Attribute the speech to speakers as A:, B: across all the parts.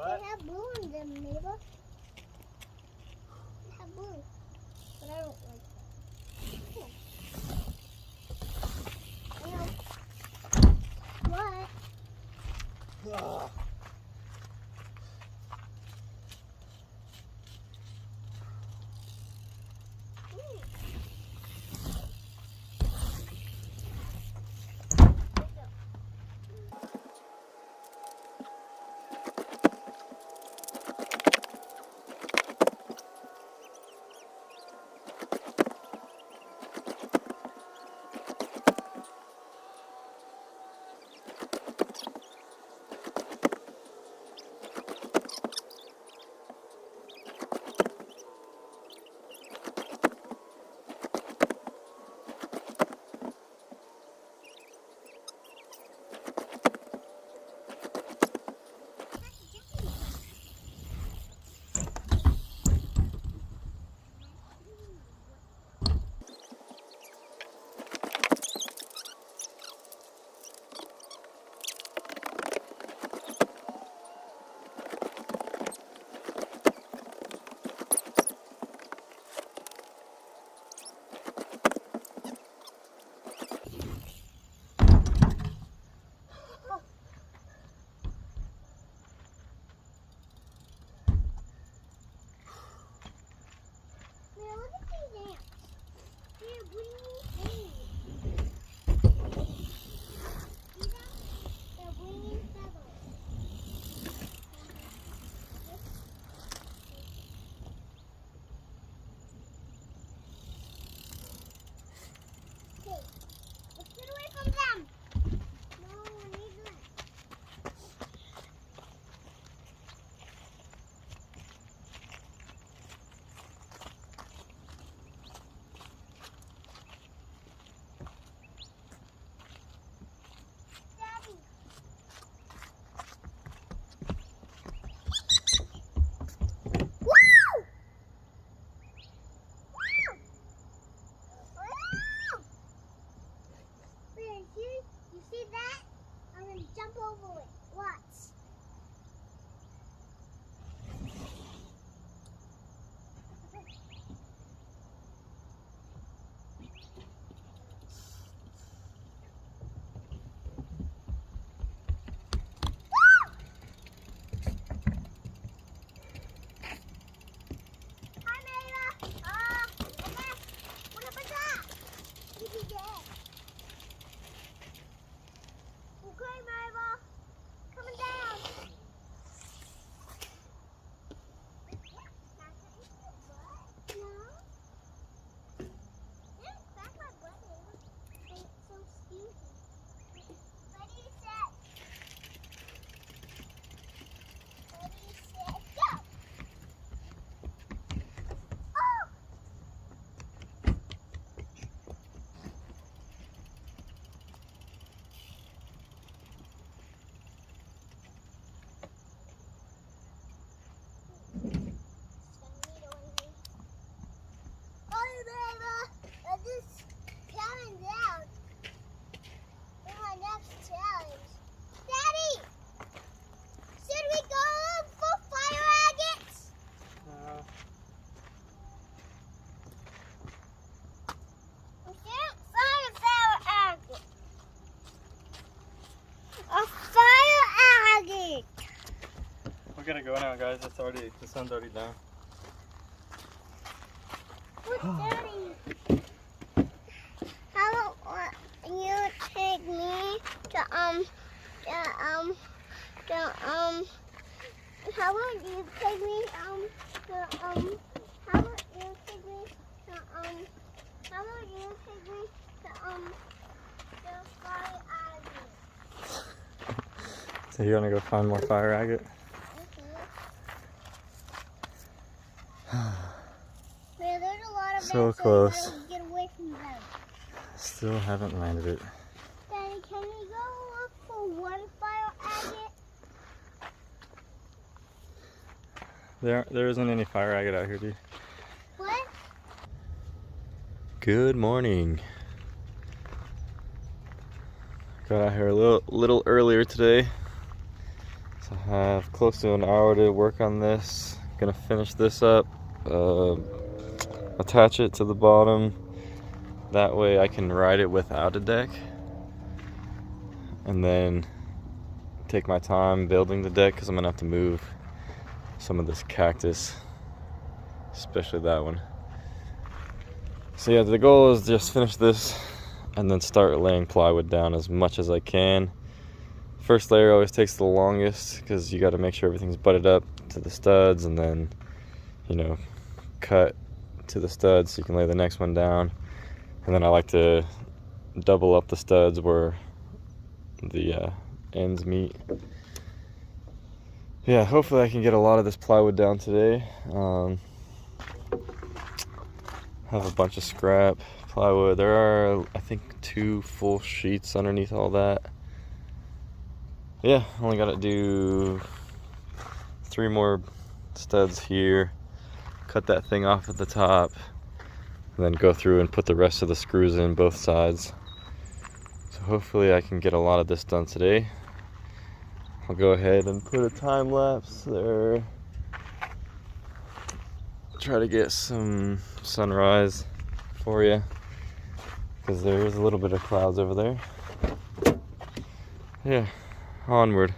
A: What?
B: They have blue in them, neighbor. They have blue. But I don't like that. What?
A: Ugh.
B: Man, look at these ants. They're bringing things. See them? They're bringing feathers. Okay, let's get away from them. No, I need them. Daddy. Wow! Wow! Wow! Wait, you see that? I'm gonna jump over it. Watch. Hi, Mayra. What happened to that? Did he dead? Okay, Mayra. Coming down. No. Yeah, back my butt, Mayra. It's so stinky. Ready, set. Ready, set, go. Oh! Oh, Mayra, this coming down in my next challenge. Daddy, should we go for fire agates? We can't find a fire agate. A fire agate.
A: We gotta go now, guys. The sun's already down.
B: Daddy, how about you take me to how about you take me to how about you take me to how about you take me to the fire agate?
A: So you wanna go find more fire agate?
B: Wait, there's a lot of
A: So
B: ants,
A: close.
B: So we gotta get away from them.
A: Still haven't landed it.
B: Daddy, can we go look for one fire agate?
A: There isn't any fire agate out here, dude.
B: What?
A: Good morning. Got out here a little earlier today. So So I have close to an hour to work on this. Gonna finish this up, attach it to the bottom. That way I can ride it without a deck. And then take my time building the deck because I'm gonna have to move some of this cactus, especially that one. So yeah, the goal is just finish this and then start laying plywood down as much as I can. First layer always takes the longest because you got to make sure everything's butted up to the studs, and then, you know, cut to the studs so you can lay the next one down. And then I like to double up the studs where the ends meet. Yeah, hopefully I can get a lot of this plywood down today. Have a bunch of scrap plywood. There are, I think, 2 full sheets underneath all that. Yeah, only got to do 3 more studs here, cut that thing off at the top, and then go through and put the rest of the screws in both sides. So hopefully I can get a lot of this done today. I'll go ahead and put a time lapse there. Try to get some sunrise for you, because there is a little bit of clouds over there. Yeah, onward.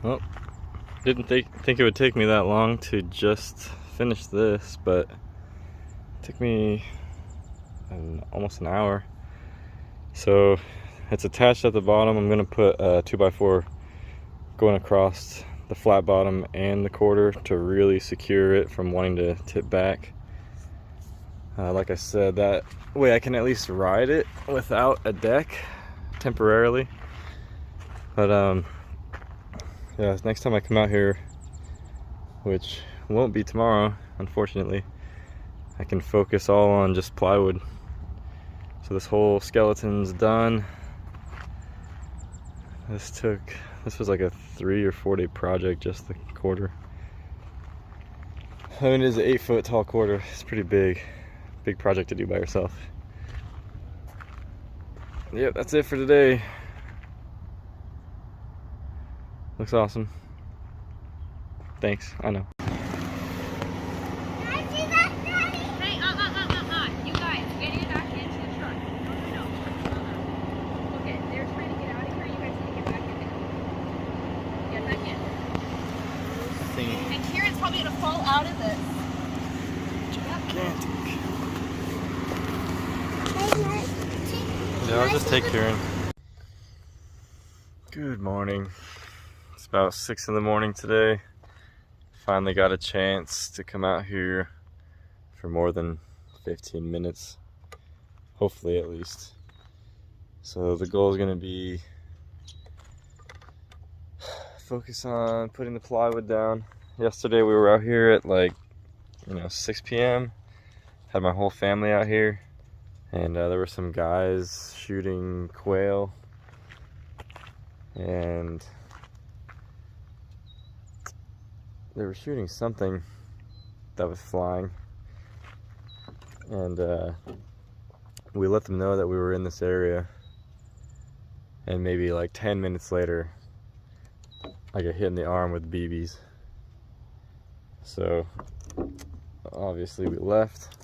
A: Well, didn't think it would take me that long to just finish this, but it took me almost an hour. So it's attached at the bottom. I'm gonna put a 2x4 going across the flat bottom and the quarter to really secure it from wanting to tip back. Like I said, that way I can at least ride it without a deck temporarily. But yeah, next time I come out here, which won't be tomorrow, unfortunately, I can focus all on just plywood. So this whole skeleton's done. This was like a 3 or 4 day project, just the quarter. I mean, it is an 8-foot tall quarter. It's pretty big project to do by yourself. Yep, that's it for today. Looks awesome. Thanks, I know.
C: You guys, get it back into the truck. No. Okay, they're trying to get out of here. You guys need to get back in there. Get back in. And Kieran's probably gonna fall out of this.
A: Gigantic. Yeah, I'll just take Kieran. Good morning. It's about 6 in the morning today. Finally got a chance to come out here for more than 15 minutes. Hopefully, at least. So the goal is going to be focus on putting the plywood down. Yesterday we were out here at like 6 p.m. Had my whole family out here, and there were some guys shooting quail, and they were shooting something that was flying, and we let them know that we were in this area, and maybe like 10 minutes later I got hit in the arm with BBs. So obviously we left,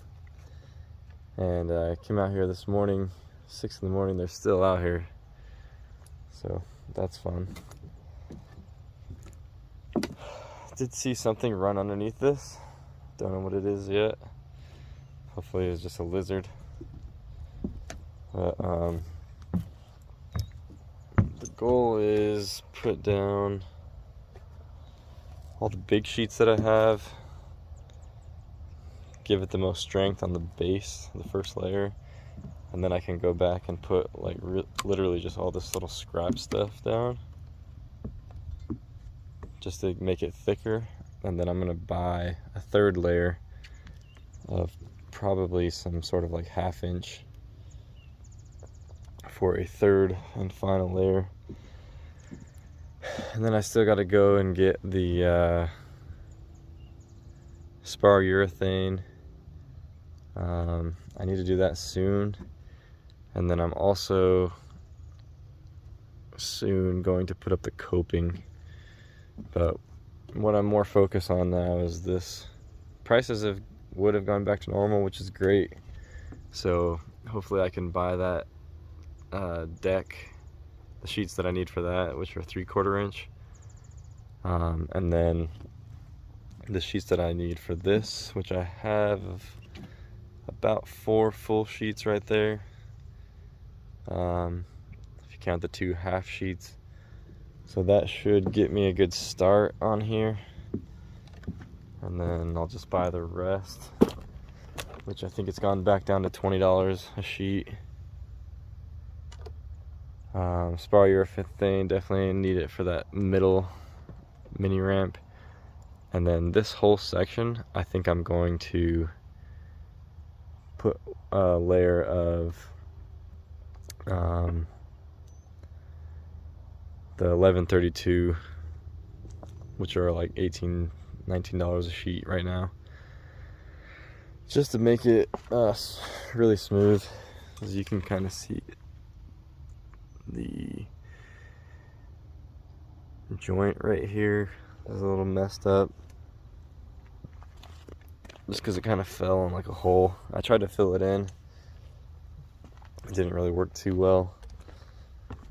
A: and I came out here this morning, 6 in the morning. They're still out here, so that's fun. Did see something run underneath this. Don't know what it is yet. Hopefully it's just a lizard. But the goal is put down all the big sheets that I have, give it the most strength on the base, the first layer, and then I can go back and put like literally just all this little scrap stuff down just to make it thicker. And then I'm gonna buy a third layer of probably some sort of like 1/2 inch for a third and final layer. And then I still got to go and get the spar urethane. I need to do that soon. And then I'm also soon going to put up the coping. But what I'm more focused on now is this. Prices would have gone back to normal, which is great. So hopefully I can buy that deck, the sheets that I need for that, which are 3/4 inch, and then the sheets that I need for this, which I have about 4 full sheets right there, if you count the 2 half sheets. So that should get me a good start on here, and then I'll just buy the rest, which I think it's gone back down to $20 a sheet. Spar urethane, definitely need it for that middle mini ramp. And then this whole section, I think I'm going to put a layer of the 1132, which are like $18, $19 a sheet right now, just to make it really smooth. As you can kind of see, the joint right here is a little messed up, just because it kind of fell in like a hole. I tried to fill it in, it didn't really work too well.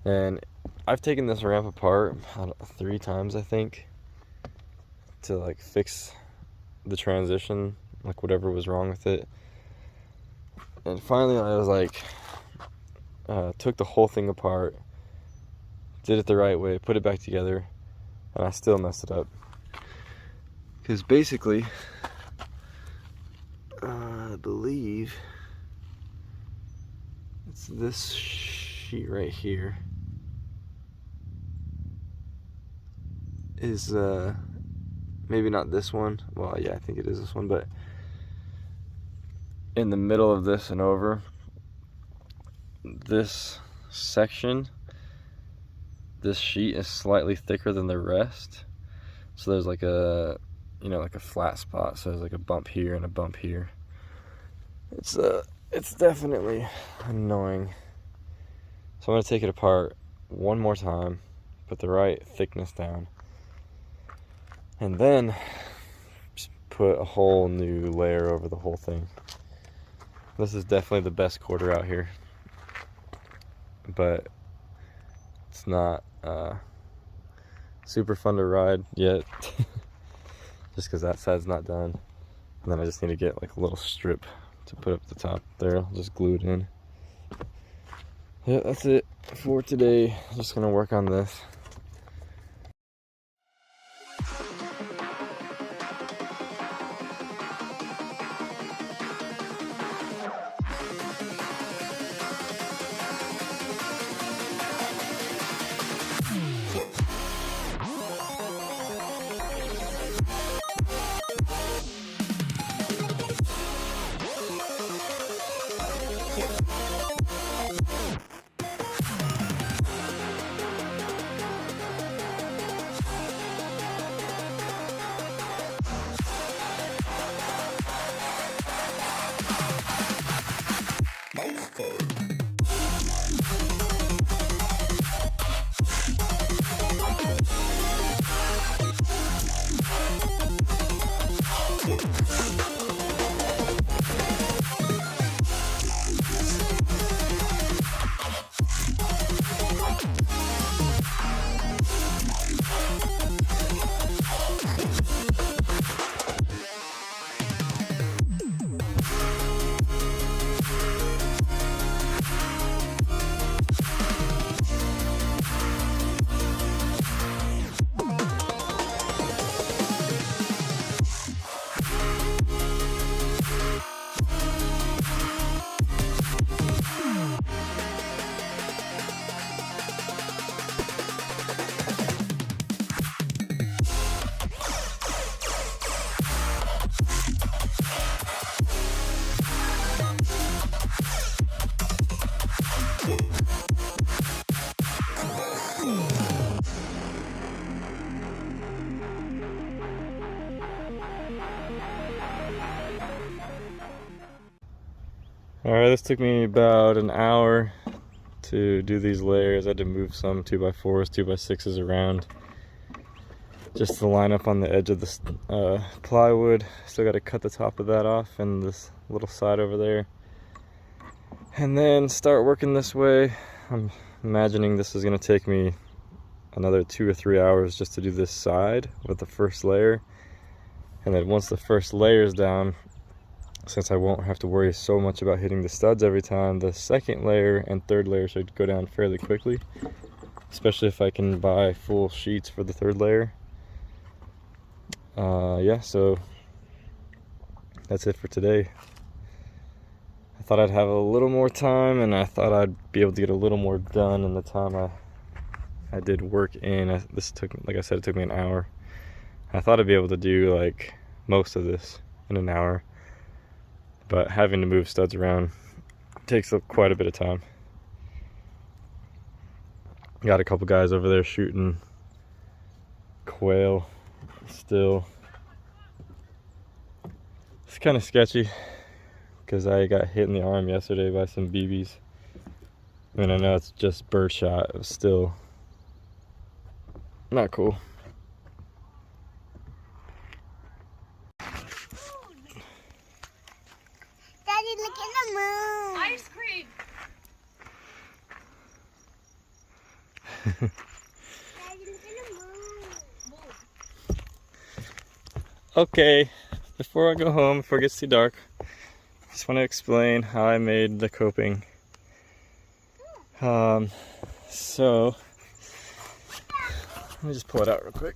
A: And I've taken this ramp apart 3 times, I think, to like fix the transition, like whatever was wrong with it. And finally I was like, took the whole thing apart, did it the right way, put it back together, and I still messed it up. Because basically, I believe it's this sheet right here is maybe not this one, well yeah, I think it is this one, but in the middle of this and over this section, this sheet is slightly thicker than the rest. So there's like a, you know, like a flat spot. So there's like a bump here and a bump here. It's definitely annoying. So I'm gonna take it apart one more time, put the right thickness down, and then just put a whole new layer over the whole thing. This is definitely the best quarter out here, but it's not super fun to ride yet, just because that side's not done. And then I just need to get like a little strip to put up the top there. I'll just glue it in. Yeah, that's it for today. I'm just gonna work on this. Alright, this took me about an hour to do these layers. I had to move some 2x4s, 2x6s around just to line up on the edge of this plywood. Still got to cut the top of that off and this little side over there. And then start working this way. I'm imagining this is going to take me another 2 or 3 hours just to do this side with the first layer. And then once the first layer is down, since I won't have to worry so much about hitting the studs every time, the second layer and third layer should go down fairly quickly, especially if I can buy full sheets for the third layer. Yeah, so that's it for today. I thought I'd have a little more time, and I thought I'd be able to get a little more done in the time I did work in. This took, like I said, it took me an hour. I thought I'd be able to do like most of this in an hour, but having to move studs around takes quite a bit of time. Got a couple guys over there shooting quail still. It's kind of sketchy because I got hit in the arm yesterday by some BBs. I mean, I know it's just birdshot, it was still not cool.
B: Daddy, look at the moon.
C: Ice cream.
B: Daddy, look at the moon.
A: Okay, before I go home, before it gets too dark, I just want to explain how I made the coping. So let me just pull it out real quick.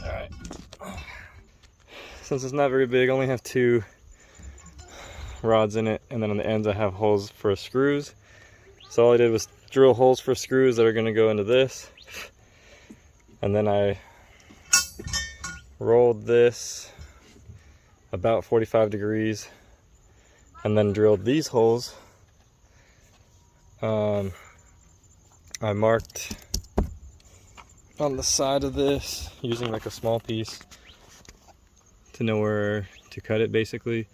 A: Alright. Since it's not very big, I only have 2 rods in it, and then on the ends I have holes for screws. So all I did was drill holes for screws that are going to go into this, and then I rolled this about 45 degrees and then drilled these holes. I marked on the side of this using like a small piece to know where to cut it basically,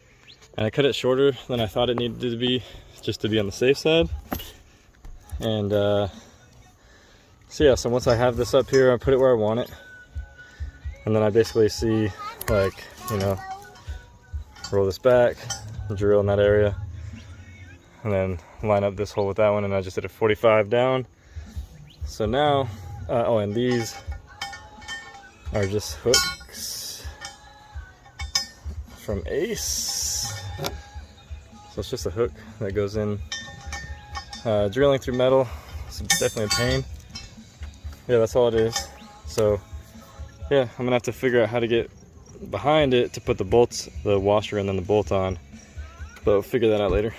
A: and I cut it shorter than I thought it needed to be, just to be on the safe side. And so yeah, so once I have this up here, I put it where I want it, and then I basically see, like, you know, roll this back, drill in that area, and then line up this hole with that one, and I just did a 45 down. So now, oh, and these are just hooks from Ace. So it's just a hook that goes in. Drilling through metal is definitely a pain. Yeah, that's all it is. So yeah, I'm gonna have to figure out how to get behind it to put the bolts, the washer and then the bolt on, but we'll figure that out later.